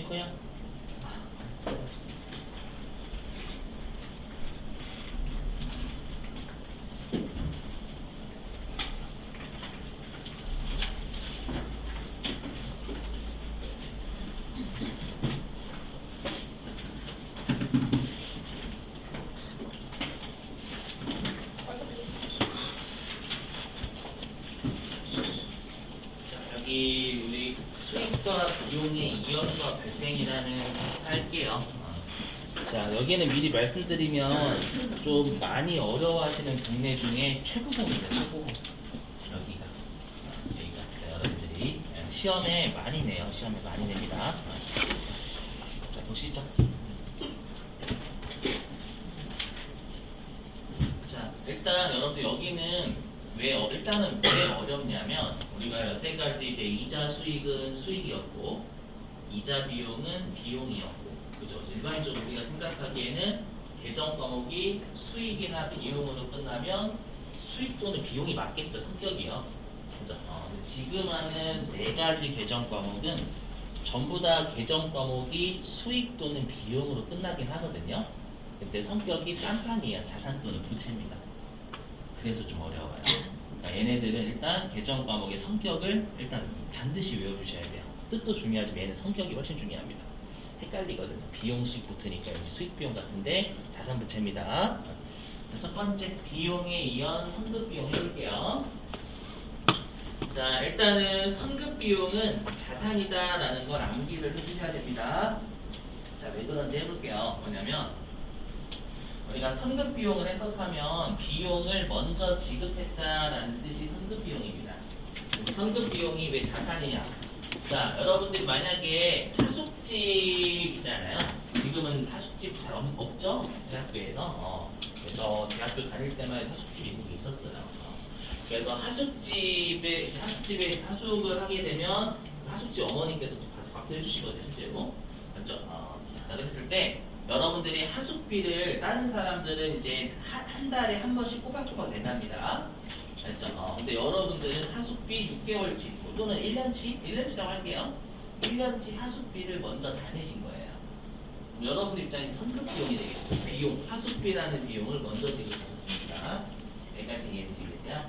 거야? 여기 우리 수익과 비용의 이연과 발생이라는 할게요. 자, 여기는 미리 말씀드리면 좀 많이 어려워하시는 동네 중에 최고봉입니다. 최고봉. 여기가. 여기가. 네, 여러분들이 시험에 많이 내요. 시험에 많이 냅니다. 자, 보시죠. 자, 일단 여러분들 여기는 일단은 왜 어렵냐면 우리가 여태까지 이제 이자 수익은 수익이었고 이자 비용은 비용이었고 그죠? 일반적으로 우리가 생각하기에는 계정 과목이 수익이나 비용으로 끝나면 수익 또는 비용이 맞겠죠, 성격이요. 그죠? 근데 지금 하는 네 가지 계정 과목은 전부 다 계정 과목이 수익 또는 비용으로 끝나긴 하거든요. 근데 성격이 딴판이에요. 자산 또는 부채입니다. 그래서 좀 어려워요. 그러니까 얘네들은 일단 계정 과목의 성격을 일단 반드시 외워주셔야 돼요. 뜻도 중요하지만 얘는 성격이 훨씬 중요합니다. 헷갈리거든요. 비용 수익 붙으니까 여기 수익 비용 같은데 자산 부채입니다. 첫 번째 비용에 이은 선급 비용 해볼게요. 자, 일단은 선급 비용은 자산이다라는 걸 암기를 해주셔야 됩니다. 자, 왜 그런지 해볼게요. 뭐냐면 우리가 선급 비용을 해석하면 비용을 먼저 지급했다라는 뜻이 선급 비용입니다. 선급 비용이 왜 자산이냐? 자, 여러분들이 만약에 하숙집이잖아요. 지금은 하숙집 잘 없죠? 대학교에서. 저 대학교 다닐 때만 하숙집이 있는 게 있었어요. 그래서 하숙집에 하숙을 하게 되면 하숙집 어머니께서 또 밥도 해주시거든요, 실제로. 맞죠? 그랬을 때 여러분들이 하숙비를 다른 사람들은 이제 한 달에 한 번씩 꼬박꼬박 낸답니다. 알죠? 근데 여러분들은 하숙비 6개월치 또는 1년치라고 할게요. 1년치 하숙비를 먼저 다 내신 거예요. 여러분 입장에 선급 비용이 되겠죠. 비용, 하숙비라는 비용을 먼저 지급하셨습니다. 여기까지 이해되시겠어요?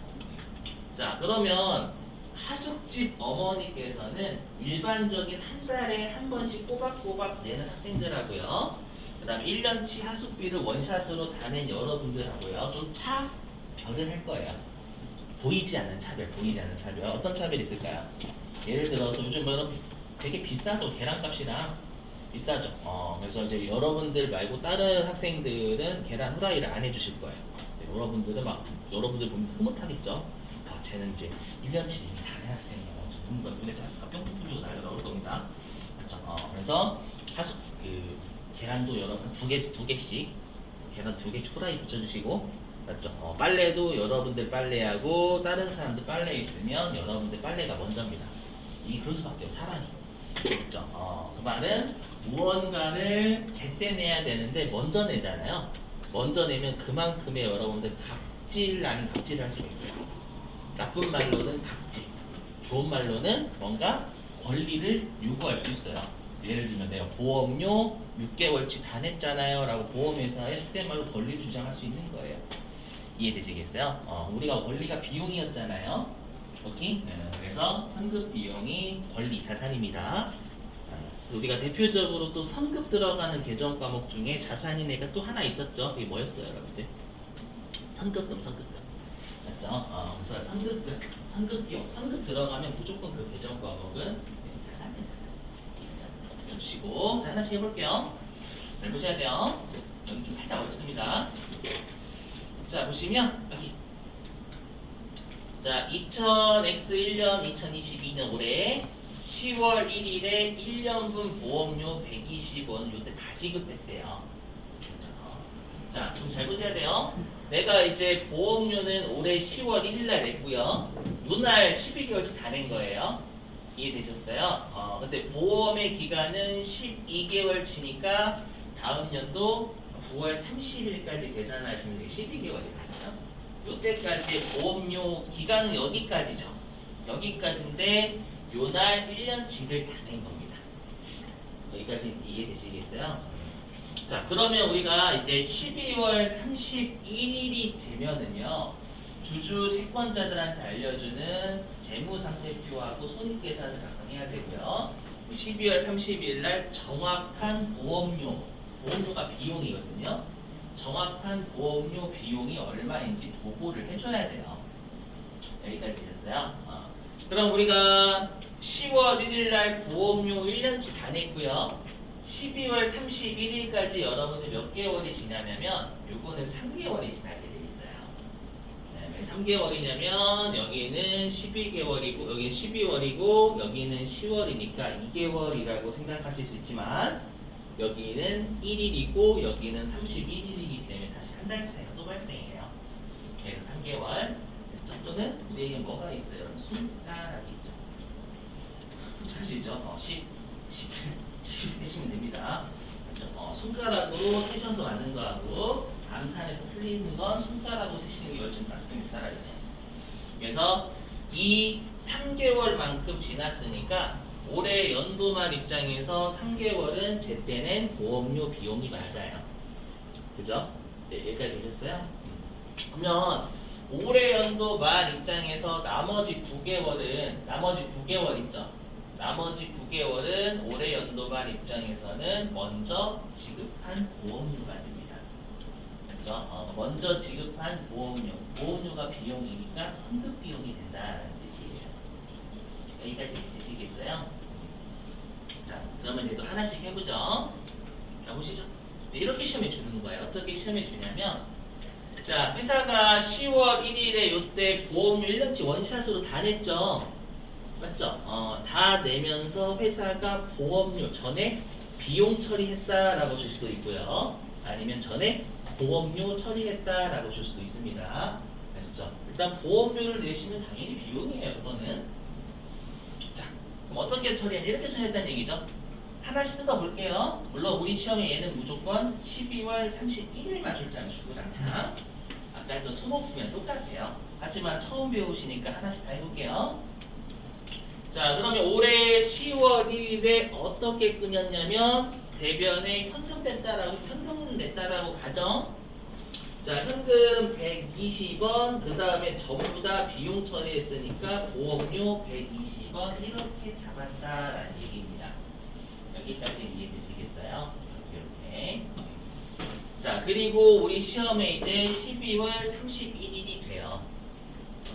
자, 그러면 하숙집 어머니께서는 일반적인 한 달에 한 번씩 꼬박꼬박 내는 학생들하고요. 그 다음에 1년치 하숙비를 원샷으로 다 낸 여러분들하고요. 좀 차별을 할 거예요. 보이지 않는 차별. 어떤 차별이 있을까요? 예를 들어서 요즘 여러분 되게 비싸죠. 계란값이나 비싸죠. 그래서 이제 여러분들 말고 다른 학생들은 계란 후라이를 안 해주실 거예요. 여러분들은 여러분들 보면 흐뭇하겠죠. 쟤는 이제 1년치 다 낸 학생이에요. 눈에 뿅뿅 뚫리고 날려나올 겁니다. 그렇죠? 그래서 계란도 여러분 두 개씩 계란 2개씩 후라이 붙여주시고 맞죠? 빨래도 여러분들 빨래하고 다른 사람들 빨래 있으면 여러분들 빨래가 먼저입니다. 이게 그럴 수밖에 없어요. 사람이. 그렇죠? 그 말은 무언가를 제때 내야 되는데 먼저 내잖아요. 먼저 내면 그만큼의 여러분들 갑질 아닌 갑질을 할 수가 있어요. 나쁜 말로는 갑질, 좋은 말로는 뭔가 권리를 요구할 수 있어요. 예를 들면 내가 보험료 6개월치 다 냈잖아요 라고 보험회사에 속된 말로 권리를 주장할 수 있는 거예요. 이해되시겠어요? 우리가 권리가 비용이었잖아요. 오케이? 그래서 선급 비용이 권리, 자산입니다. 우리가 대표적으로 또 선급 들어가는 계정 과목 중에 자산인 애가 또 하나 있었죠. 그게 뭐였어요, 여러분들? 선급금. 맞죠? 그래서 선급 비용, 선급 들어가면 무조건 그 계정 과목은 자산이에요. 해주시고 자, 하나씩 해볼게요. 잘 보셔야 돼요. 여기 좀 살짝 어렵습니다. 자, 보시면 여기 자, 2000X1년 2022년 올해 10월 1일에 1년분 보험료 120원 요때 다 지급했대요. 자, 좀 잘 보셔야 돼요. 내가 이제 보험료는 올해 10월 1일 날 냈고요. 요날 12개월치 다 낸 거예요. 이해되셨어요? 근데 보험의 기간은 12개월치니까 다음 연도 9월 30일까지 계산하시면 12개월이거든요. 요때까지 보험료 기간은 여기까지죠. 여기까지인데 요날 1년치를 다 낸 겁니다. 여기까지 이해되시겠어요? 자, 그러면 우리가 이제 12월 31일이 되면은요, 주주 채권자들한테 알려주는 재무상태표하고 손익계산을 작성해야 되고요. 12월 30일 날 정확한 보험료가 비용이거든요. 정확한 보험료 비용이 얼마인지 보고를 해줘야 돼요. 여기까지 되셨어요? 그럼 우리가 10월 1일 날 보험료 1년치 다 냈고요. 12월 31일까지 여러분들 몇 개월이 지나냐면 요거는 3개월이 지나게 돼 있어요. 왜 3개월이냐면 여기는 12개월이고 여기는 12월이고 여기는 10월이니까 2개월이라고 생각하실 수 있지만 여기는 1일이고 여기는 31일이기 때문에 다시 한 달 차이가 또 발생해요. 그래서 3개월. 또는 우리에게 뭐가 있어요? 여러분 손가락이 있죠. 아시죠? 10 세시면 됩니다. 그렇죠? 손가락으로 세션도 맞는 거하고 암산에서 틀리는 건 손가락으로 세시는 게 훨씬 낫습니다. 그래서 이 3개월만큼 지났으니까 올해 연도말 입장에서 3개월은 제때 낸 보험료 비용이 맞아요. 그죠? 네, 여기까지 되셨어요? 그러면 올해 연도 말 입장에서 나머지 9개월 있죠? 나머지 9개월은 올해 연도 말 입장에서는 먼저 지급한 보험료가 됩니다. 그렇죠? 먼저 지급한 보험료가 비용이니까 선급 비용이 된다는 뜻이에요. 여기까지 되시겠어요? 자, 그러면 이제 또 하나씩 해보죠. 자, 보시죠. 이렇게 시험에 주는 거예요. 어떻게 시험에 주냐면, 자, 회사가 10월 1일에 요때 보험료 1년치 원샷으로 다 냈죠? 맞죠? 다 내면서 회사가 보험료 전에 비용 처리했다라고 줄 수도 있고요. 아니면 전에 보험료 처리했다라고 줄 수도 있습니다. 아시죠? 일단 보험료를 내시면 당연히 비용이에요. 그거는. 자, 그럼 어떻게 처리해? 이렇게 처리했다는 얘기죠. 하나씩 뜯어볼게요. 물론 우리 시험에 얘는 무조건 12월 31일만 출장 주고 장창. 아까 했던 소모품이랑 똑같아요. 하지만 처음 배우시니까 하나씩 다 해볼게요. 자, 그러면 올해 10월 1일에 어떻게 끊었냐면 대변에 현금 냈다라고 가정. 자, 현금 120원, 그 다음에 전부 다 비용 처리했으니까 보험료 120원 이렇게 잡았다라는 얘기입니다. 여기까지 이해되시겠어요? 이렇게. 자, 그리고 우리 시험에 이제 12월 31일이 돼요.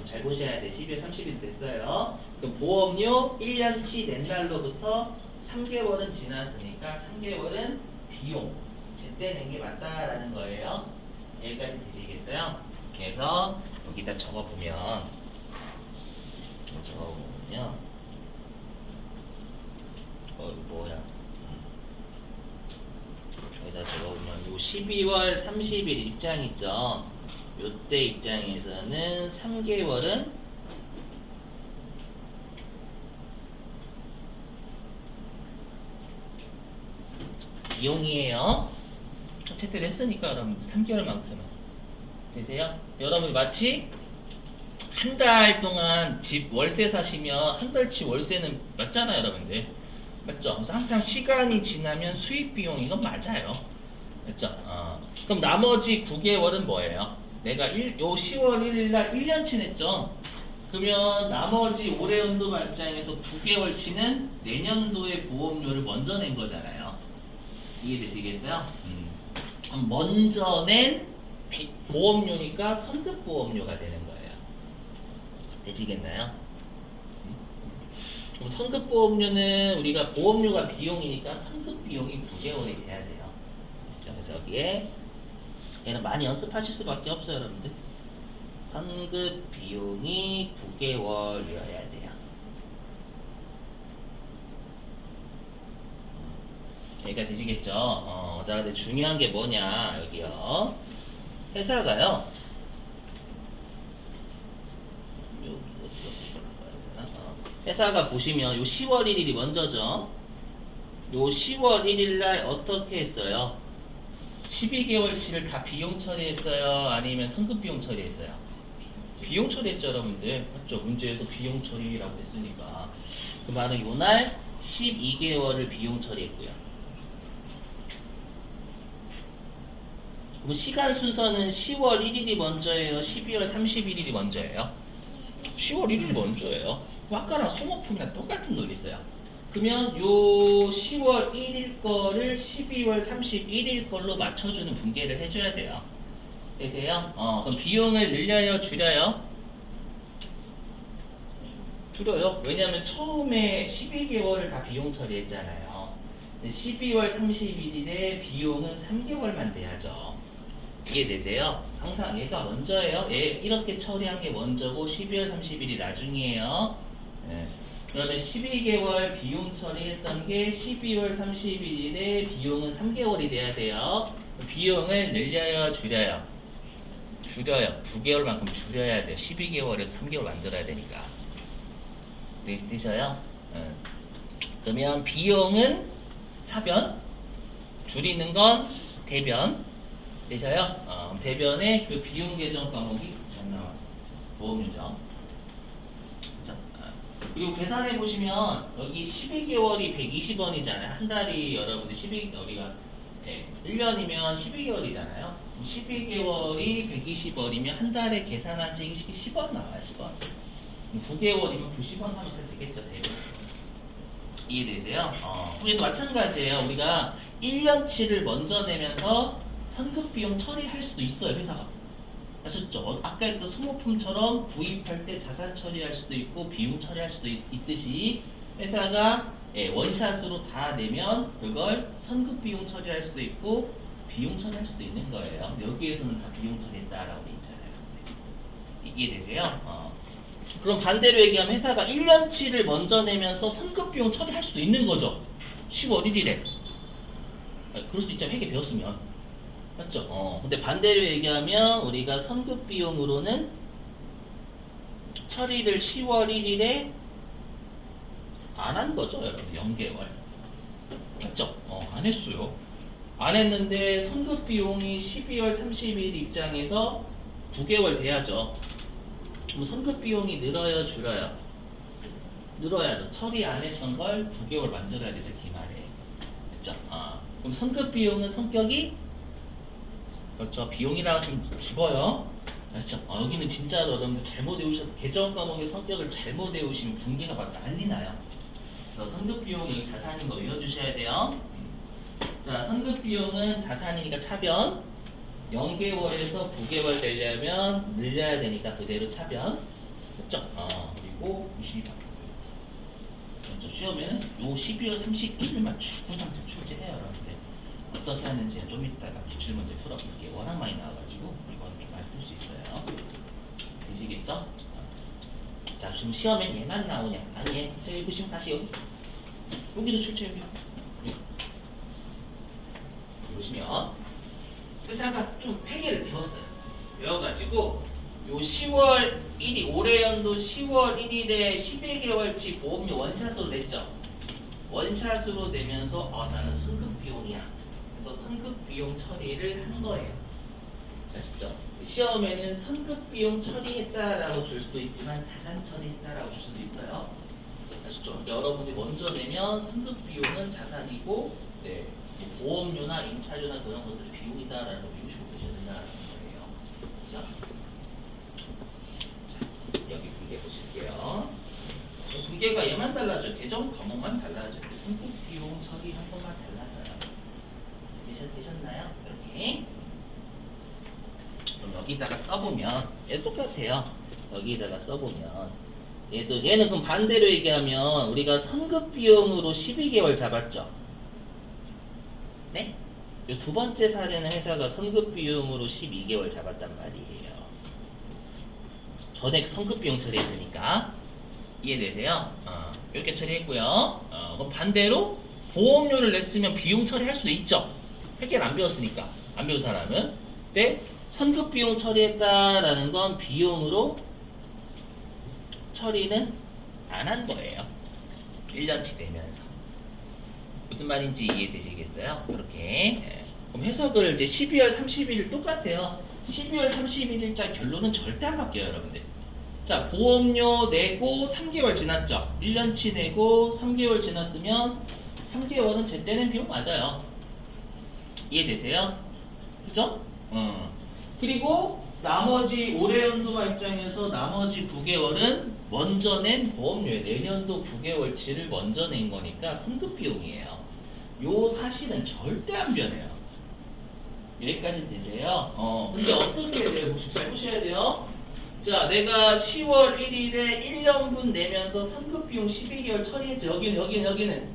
잘 보셔야 돼. 12월 30일 됐어요. 그럼 보험료 1년치 낸 날로부터 3개월은 지났으니까 3개월은 비용 제때 낸 게 맞다라는 거예요. 여기까지 되시겠어요? 그래서 여기다 적어보면 뭐야? 여기다 적어보면 요 12월 30일 입장 있죠? 요때 입장에서는 3개월은 비용이에요. 채택을 했으니까 여러분 3개월만큼은 되세요? 여러분이 마치 한 달 동안 집 월세 사시면 한 달치 월세는 맞잖아요, 여러분들. 맞죠? 그래서 항상 시간이 지나면 수익 비용 이건 맞아요. 맞죠? 그럼 나머지 9개월은 뭐예요? 내가 요 10월 1일 날 1년치 냈죠? 그러면 나머지 올해 연도 입장에서 9개월치는 내년도의 보험료를 먼저 낸 거잖아요. 이해되시겠어요? 그럼 먼저 낸 보험료니까 선급보험료가 되는 거예요. 되시겠나요? 그럼 선급보험료는 우리가 보험료가 비용이니까 선급비용이 9개월이 돼야 돼요. 그래서 여기에 얘는 많이 연습하실 수밖에 없어요, 여러분들. 선급 비용이 9개월이어야 돼요. 여기가 되시겠죠? 자, 근데 중요한 게 뭐냐, 여기요. 회사가요. 회사가 보시면 요 10월 1일이 먼저죠. 요 10월 1일 날 어떻게 했어요? 12개월치를 다 비용 처리했어요? 아니면 선급 비용 처리했어요? 비용 처리했죠, 여러분들. 맞죠? 문제에서 비용 처리라고 했으니까. 그 말은 요날 12개월을 비용 처리했고요. 그럼 시간 순서는 10월 1일이 먼저예요? 12월 31일이 먼저예요? 10월 1일이 먼저예요. 아까랑 소모품이랑 똑같은 논리 있어요. 그러면 요 10월 1일 거를 12월 31일 걸로 맞춰주는 분계를 해줘야 돼요. 되세요? 그럼 비용을 늘려요? 줄여요? 줄여요. 왜냐하면 처음에 12개월을 다 비용 처리했잖아요. 12월 31일에 비용은 3개월만 돼야죠. 이해되세요? 항상 얘가 먼저예요. 얘 이렇게 처리한 게 먼저고 12월 30일이 나중이에요. 네. 그러면 12개월 비용 처리했던 게 12월 31일에 비용은 3개월이 돼야 돼요. 비용을 늘려요? 줄여요? 줄여요. 9개월만큼 줄여야 돼요. 12개월에서 3개월 만들어야 되니까. 네, 되셔요? 그러면 비용은 차변, 줄이는 건 대변. 되셔요? 대변에 그 비용 계정 과목이 안 나와요. 보험유정. 그리고 계산해 보시면 여기 12개월이 120원이잖아요. 한 달이 여러분들 12개월이가 1년이면 12개월이잖아요. 12개월이 120원이면 한 달에 계산하시기 10원 나와요. 10원. 9개월이면 90원 하면 되겠죠. 대략. 이해되세요? 우리도 마찬가지예요. 우리가 1년치를 먼저 내면서 선급비용 처리할 수도 있어요. 회사가. 아셨죠? 아까 했던 소모품처럼 구입할 때 자산 처리할 수도 있고 비용 처리할 수도 있듯이 회사가 원샷으로 다 내면 그걸 선급비용 처리할 수도 있고 비용 처리할 수도 있는 거예요. 여기에서는 다 비용 처리했다라고 돼 있잖아요. 이해되세요? 그럼 반대로 얘기하면 회사가 1년치를 먼저 내면서 선급비용 처리할 수도 있는 거죠. 10월 1일에. 그럴 수 있잖아요. 회계 배웠으면. 맞죠? 근데 반대로 얘기하면 우리가 선급비용으로는 처리를 10월 1일에 안 한 거죠, 여러분. 0개월. 맞죠? 안 했어요. 안 했는데 선급비용이 12월 30일 입장에서 9개월 돼야죠. 그럼 선급비용이 늘어요, 줄어요? 늘어야죠. 처리 안 했던 걸 9개월 만들어야 되죠, 기말에. 그렇죠? 그럼 선급비용은 성격이 그렇죠. 비용이라고 하시면 죽어요. 아시죠? 여기는 진짜로 여러분들 잘못 외우셔서 계정 과목의 성격을 잘못 외우시면 분계가 막 난리 나요. 그래서 선급 비용 여기 자산인 거 외워주셔야 돼요. 자, 선급 비용은 자산이니까 차변. 0개월에서 9개월 되려면 늘려야 되니까 그대로 차변. 그렇죠? 그리고 22번. 그렇죠. 시험에는 요 12월 31일만 주구장창 출제해요, 여러분들. 어떻게 하는지 좀 이따가 기출문제 풀어볼게요. 워낙 많이 나와가지고 이거는 좀 많이 풀 수 있어요. 되시겠죠? 자, 지금 시험엔 얘만 나오냐? 아니에요. 저기 보시면 다시 여기도 출제 여기. 보시면 회사가 좀 회계를 배웠어요. 배워가지고 요 10월 1일 올해 연도 10월 1일에 12개월치 보험료 원샷으로 냈죠. 원샷으로 내면서 나는 선급 비용이야. 그래서 선급 비용 처리를 한 거예요. 아시죠? 시험에는 선급 비용 처리했다라고 줄 수도 있지만 자산 처리했다라고 줄 수도 있어요. 아시죠? 여러분이 먼저 내면 선급 비용은 자산이고, 네, 보험료나 임차료나 그런 것들이 비용이다라는 걸 미루시고 계셔야 된다는 거예요. 자, 여기 분계 보실게요. 분계가 얘만 달라져요. 계정 과목만 달라져요. 선급 비용 처리 한 번만 달라져요. 되셨나요? 이렇게. 그럼 여기다가 써보면 얘 똑같아요. 여기다가 써보면 얘는 그럼 반대로 얘기하면 우리가 선급 비용으로 12개월 잡았죠. 네? 이 두 번째 사례는 회사가 선급 비용으로 12개월 잡았단 말이에요. 전액 선급 비용 처리했으니까 이해되세요? 이렇게 처리했고요. 그럼 반대로 보험료를 냈으면 비용 처리할 수도 있죠. 회계를 안 배웠으니까. 안 배운 사람은. 근데 선급 비용 처리했다라는 건 비용으로 처리는 안 한 거예요. 1년치 되면서. 무슨 말인지 이해되시겠어요? 이렇게. 그럼 해석을 이제 12월 30일 똑같아요. 12월 31일자 결론은 절대 안 바뀌어요, 여러분들. 자, 보험료 내고 3개월 지났죠? 1년치 내고 3개월 지났으면 3개월은 제때는 비용 맞아요. 이해되세요? 그죠? 그리고 나머지 올해 연도가 입장에서 나머지 9개월은 먼저 낸 보험료에 내년도 9개월치를 먼저 낸 거니까 선급 비용이에요. 요 사실은 절대 안 변해요. 여기까지 되세요? 근데 어떻게 해야 돼요? 잘 보셔야 돼요. 자, 내가 10월 1일에 1년분 내면서 선급비용 12개월 처리했죠. 여기는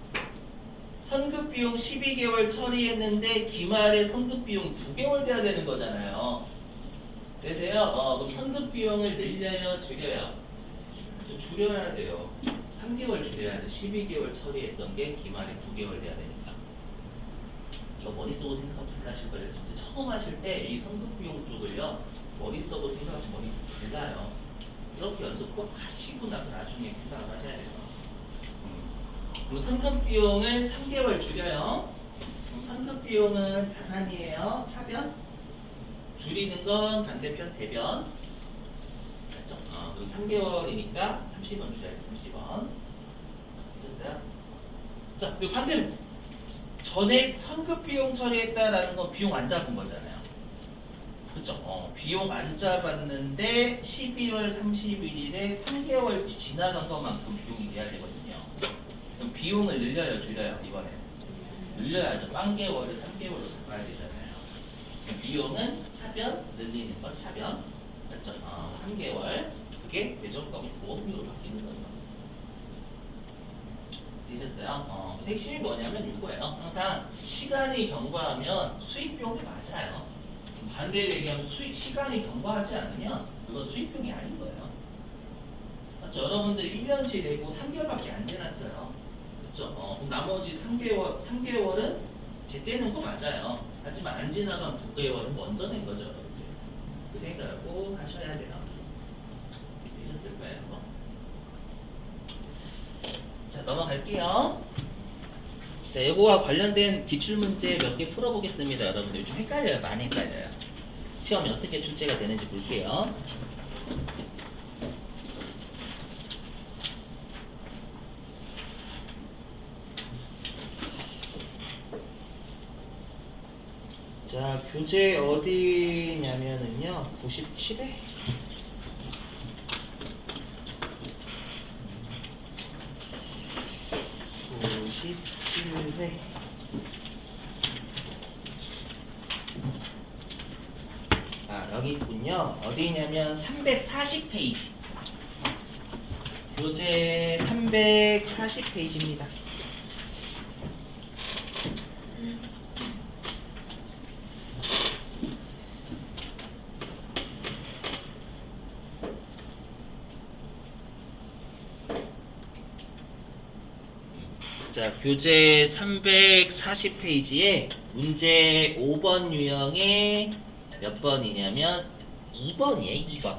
선급비용 12개월 처리했는데 기말에 선급비용 9개월 돼야 되는 거잖아요. 되세요? 그럼 선급비용을 늘려요? 줄여요? 줄여야 돼요. 3개월 줄여야 돼. 12개월 처리했던 게 기말에 9개월 돼야 되니까. 이거 머릿속으로 생각하면 불나실 거예요. 진짜 처음 하실 때 이 선급비용 쪽을요, 머릿속으로 생각하시면 머리 불나요. 이렇게 연습 꼭 하시고 나서 나중에 생각을 하셔야 돼요. 그럼 선급비용을 3개월 줄여요. 그럼 선급비용은 자산이에요. 차변. 줄이는 건 반대편 대변. 맞죠? 그리고 3개월이니까 30원 줄여야 돼. 30원. 됐어요? 자, 그리고 반대로 전액 선급비용 처리했다라는 건 비용 안 잡은 거잖아요. 그죠? 비용 안 잡았는데 11월 31일에 3개월 지나간 것만큼 비용이 돼야 되거든요. 그럼 비용을 늘려요, 줄여요, 이번에? 늘려야죠. 빵개월을 3개월로 잡아야 되잖아요. 그럼 비용은 차변, 늘리는 건 차변. 맞죠? 3개월. 그게 배정금이 보험료로 바뀌는 거예요. 이해됐어요? 핵심이 뭐냐면 이거예요. 항상 시간이 경과하면 수익비용이 맞아요. 반대로 얘기하면 시간이 경과하지 않으면 그건 수익비용이 아닌 거예요. 맞죠? 여러분들이 1년치 내고 3개월밖에 안 지났어요. 그렇죠? 그럼 나머지 3개월은 제때는 거 맞아요. 하지만 안 지나간 9개월은 먼저 낸 거죠, 여러분들. 그 생각을 꼭 하셔야 돼요. 되셨을 거예요. 자, 넘어갈게요. 자, 이거와 관련된 기출문제 몇 개 풀어보겠습니다. 여러분들 좀 헷갈려요. 많이 헷갈려요. 시험이 어떻게 출제가 되는지 볼게요. 자, 교재 어디냐면은요, 97회. 여기 있군요. 어디냐면 340페이지. 교재 340페이지입니다. 자, 교재 340페이지에 문제 5번 유형의 몇 번이냐면 2번이에요. 2번.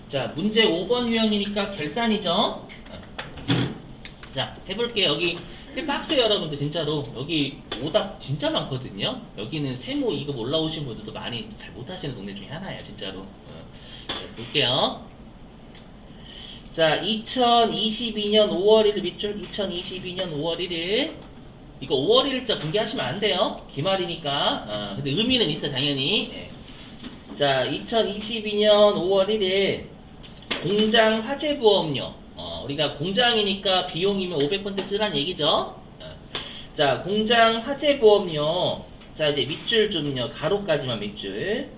자, 문제 5번 유형이니까 결산이죠. 자, 해볼게요. 여기 빡세요, 여러분들. 진짜로 여기 오답 진짜 많거든요. 여기는 세모 2급 올라오신 분들도 많이 잘 못하시는 동네 중에 하나예요, 진짜로. 자, 볼게요. 자, 2022년 5월 1일 밑줄. 2022년 5월 1일. 이거 5월 1일자 공개하시면 안 돼요. 기말이니까. 근데 의미는 있어, 당연히. 네. 자, 2022년 5월 1일 공장 화재보험료. 우리가 공장이니까 비용이면 500% 쓰란 얘기죠. 자, 공장 화재보험료. 자, 이제 밑줄 좀요. 가로까지만 밑줄.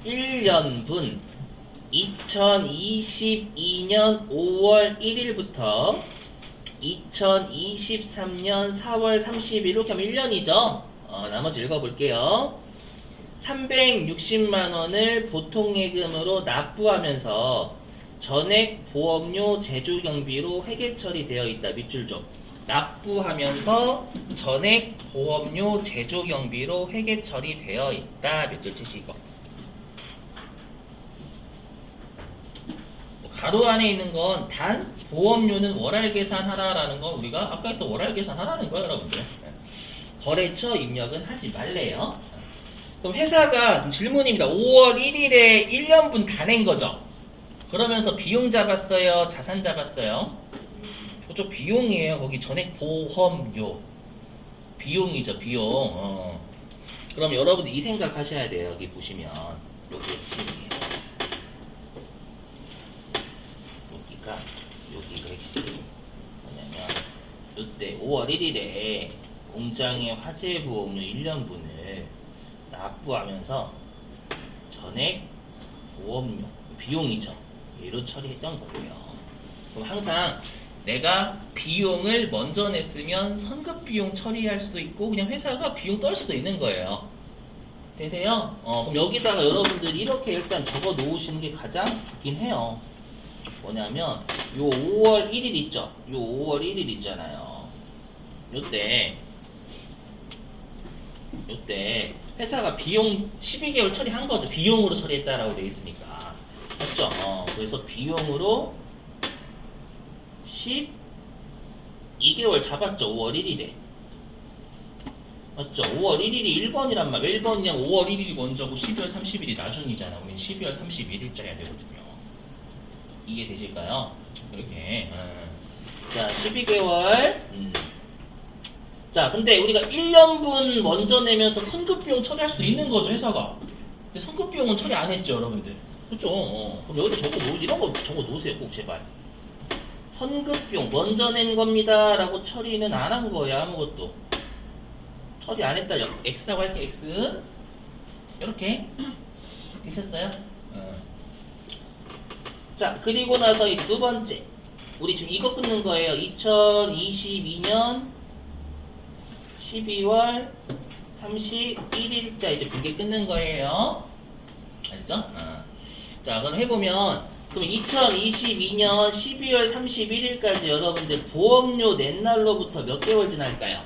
1년분 2022년 5월 1일부터 2023년 4월 30일 이렇게 하면 1년이죠. 나머지 읽어볼게요. 360만원을 보통예금으로 납부하면서 전액 보험료 제조 경비로 회계 처리되어 있다. 밑줄 좀. 납부하면서 전액 보험료 제조 경비로 회계 처리되어 있다. 밑줄 치시고. 가로 안에 있는 건 단 보험료는 월할 계산하라라는 건 우리가 아까 했던 월할 계산하라는 거예요, 여러분들. 거래처 입력은 하지 말래요. 그럼 회사가 질문입니다. 5월 1일에 1년분 다 낸 거죠. 그러면서 비용 잡았어요? 자산 잡았어요? 그쪽 비용이에요. 거기 전액 보험료. 비용이죠, 비용. 그럼 여러분들 이 생각 하셔야 돼요. 여기 보시면. 여기 핵심이에요. 여기가 핵심이 뭐냐면, 이때 5월 1일에 공장의 화재 보험료 1년분을 납부하면서 전액 보험료, 비용이죠. 얘로 처리했던 거고요. 그럼 항상 내가 비용을 먼저 냈으면 선급 비용 처리할 수도 있고 그냥 회사가 비용 떨 수도 있는 거예요. 되세요? 그럼 여기다가 여러분들이 이렇게 일단 적어 놓으시는 게 가장 좋긴 해요. 뭐냐면 요 5월 1일 있죠? 요 5월 1일 있잖아요. 요때 회사가 비용 12개월 처리한 거죠. 비용으로 처리했다라고 되어 있으니까. 맞죠? 그래서 비용으로 12개월 잡았죠. 5월 1일에. 맞죠? 5월 1일이 1번이란 말. 1번이랑 5월 1일이 먼저고 12월 30일이 나중이잖아. 우린 12월 31일자 해야 되거든요. 이해되실까요? 이렇게. 자, 12개월. 자, 근데 우리가 1년분 먼저 내면서 선급비용 처리할 수도 있는 거죠, 회사가. 근데 선급비용은 처리 안 했죠, 여러분들. 그렇죠? 그럼 여기다 이런 거 적어 놓으세요, 꼭 제발. 선급비용 먼저 낸 겁니다 라고 처리는 안 한 거예요, 아무것도. 처리 안 했다, X라고 할게, X. 이렇게. 되셨어요? 자, 그리고 나서 이 두 번째. 우리 지금 이거 끊는 거예요. 2022년 12월 31일자 이제 그게 끊는 거예요. 아시죠? 자, 그럼 해보면, 그럼 2022년 12월 31일까지 여러분들 보험료 낸 날로부터 몇 개월 지날까요?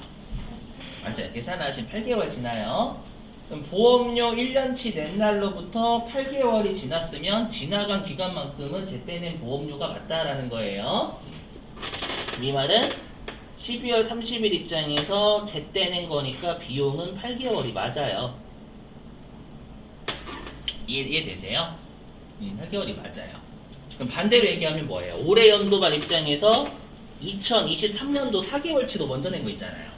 맞아요. 계산하신 8개월 지나요. 그럼 보험료 1년치 낸 날로부터 8개월이 지났으면 지나간 기간만큼은 제때 낸 보험료가 맞다라는 거예요. 이 말은 12월 30일 입장에서 제때 낸 거니까 비용은 8개월이 맞아요. 이해되세요? 8개월이 맞아요. 그럼 반대로 얘기하면 뭐예요? 올해 연도반 입장에서 2023년도 4개월치도 먼저 낸 거 있잖아요.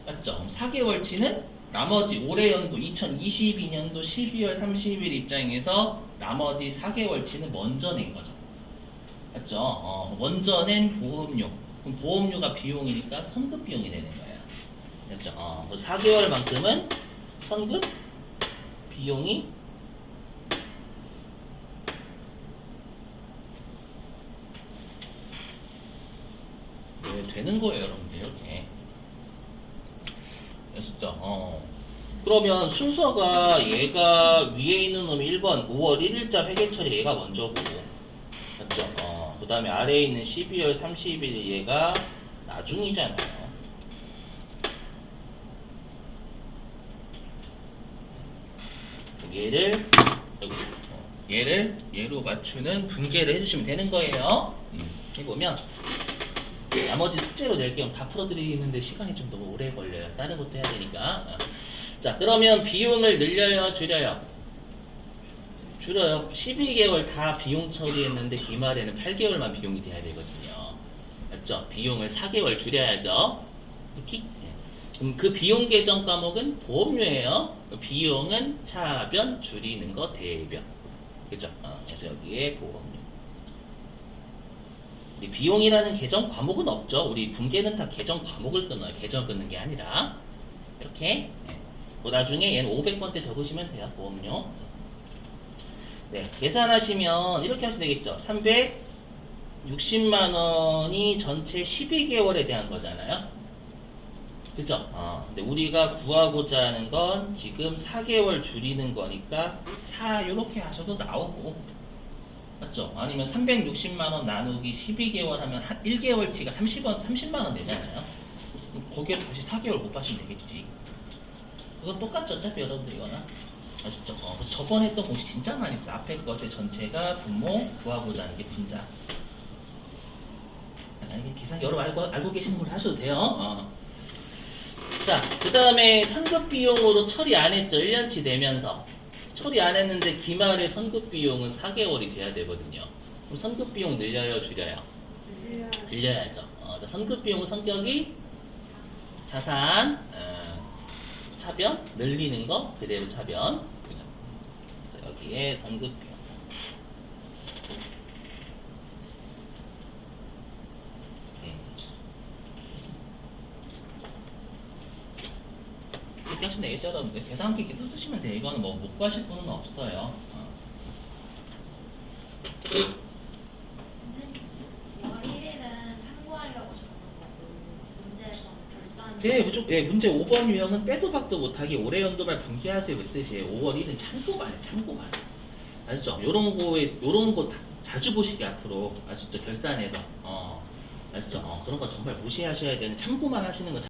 맞죠? 그럼 4개월치는 나머지 올해 연도 2022년도 12월 30일 입장에서 나머지 4개월치는 먼저 낸 거죠. 맞죠? 먼저 낸 보험료. 그럼 보험료가 비용이니까 선급 비용이 되는 거예요. 맞죠? 4개월만큼은 선급 비용이 되는 거예요, 여러분들. 이렇게. 됐었죠? 그러면 순서가 얘가 위에 있는 놈이 1번 5월 1일자 회계처리 얘가 먼저고, 맞죠? 그 다음에 아래에 있는 12월 30일 얘가 나중이잖아요. 얘를 얘로 맞추는 분계를 해주시면 되는 거예요. 해보면 나머지 숙제로 낼 겸 다 풀어드리는데 시간이 좀 너무 오래 걸려요. 다른 것도 해야 되니까. 자, 그러면 비용을 늘려요, 줄여요? 줄여요. 12개월 다 비용 처리했는데 기말에는 8개월만 비용이 돼야 되거든요. 맞죠? 비용을 4개월 줄여야죠. 이렇게. 그럼 그 비용 계정 과목은 보험료예요. 비용은 차변, 줄이는 거 대변. 그죠? 그래서 여기에 보험료. 비용이라는 계정 과목은 없죠. 우리 분계는 다 계정 과목을 끊어요. 계정 끊는 게 아니라. 이렇게. 뭐 나중에 얘는 500번 때 적으시면 돼요. 보험료. 네, 계산하시면 이렇게 하시면 되겠죠. 360만 원이 전체 12개월에 대한 거잖아요. 그죠? 근데 우리가 구하고자 하는 건 지금 4개월 줄이는 거니까 4 이렇게 하셔도 나오고, 맞죠? 아니면 360만 원 나누기 12개월 하면 한 1개월치가 30만 원 되잖아요. 거기에 다시 4개월 곱하시면 되겠지. 그건 똑같죠, 어차피 여러분들 이거나. 아시죠? 그래서 저번에 했던 공식 진짜 많이 있어. 앞에 것의 전체가 분모, 구하고자 하는 게 분자. 이게 계산 여러 알고 계시는 걸 하셔도 돼요. 자, 그 다음에 선급 비용으로 처리 안 했죠. 1년치 내면서. 처리 안 했는데 기말에 선급 비용은 4개월이 돼야 되거든요. 그럼 선급 비용 늘려요, 줄여요? 늘려야죠. 선급 비용 성격이 자산, 차변, 늘리는 거, 그대로 차변. 그죠? 그래서 여기에 선급 비용. 이렇게 하시면 되겠죠, 여러분들. 계산기 이렇게 쓰시면 돼요. 이거는 뭐 못 구하실 분은 없어요. 월 1일은 참고하려고 적는 거고 문제에서 결산 네, 무조건, 예, 문제 5번 유형은 빼도 박도 못하게 올해 연도말 분기하세요. 그 뜻이에요. 5월 1은 참고만 해, 참고만. 아시죠? 요런 거 자주 보시게 앞으로. 아시죠? 결산에서. 아시죠? 그런 거 정말 무시하셔야 되는 참고만 하시는 거